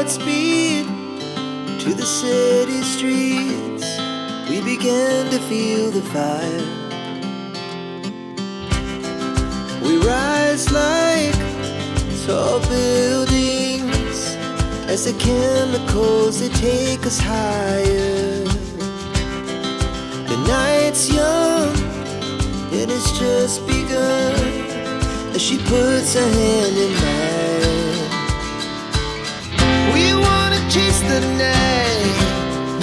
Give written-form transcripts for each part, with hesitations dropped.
hearts beat to the city streets. We began to feel the fire. We rise like tall buildings as the chemicals, they take us higher. The night's young and it's just begun as she puts her hand in mine. We wanna chase the night,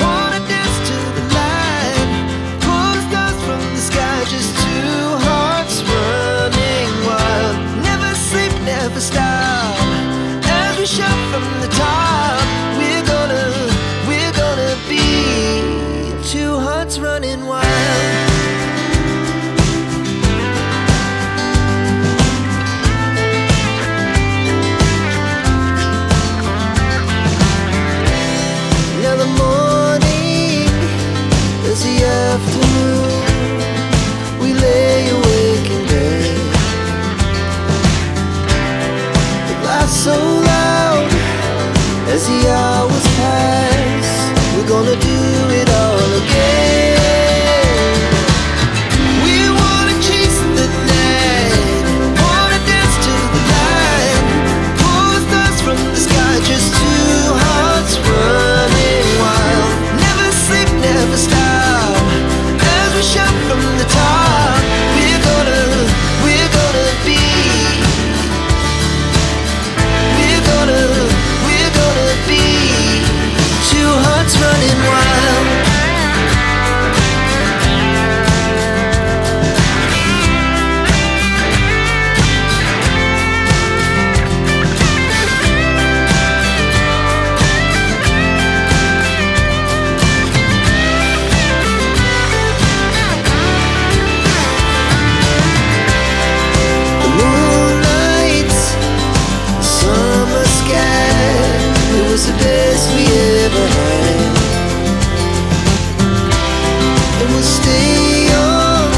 wanna dance to the light, pull the stars from the sky, just two hearts running wild. Never sleep, never stop, as we shout from the top. We're gonna be two hearts running wild. Afternoon, we lay awake in bed. It laughs so loud as the hours pass. We're gonna do it all again. We wanna chase the night, wanna dance to the light, pull the stars from the sky, just two hearts running wild. Never sleep, never stop, we shout from the top. We're gonna be, we're gonna be two hearts running wild. The best we ever had, and we'll stay young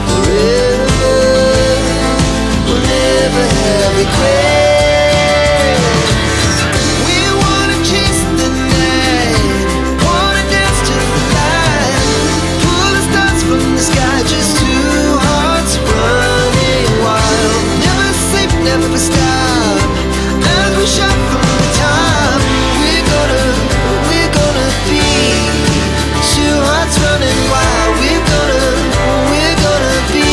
forever. We'll never have regrets. We wanna chase the night, wanna dance to the light, pull the stars from the sky, just two hearts running wild. Never sleep, never stop, as we shout from the top. Running wild, we're gonna be,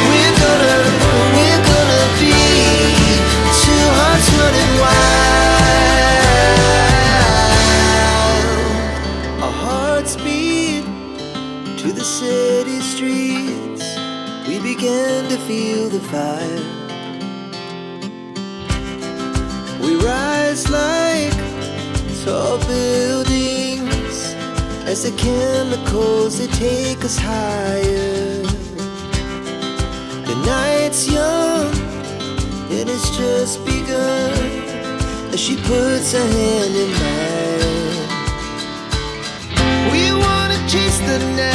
we're gonna be two hearts running wild. Our hearts beat to the city streets. We began to feel the fire. We rise like tall buildings as the chemicals, they take us higher. The night's young and it's just begun as she puts her hand in mine. We wanna chase the night,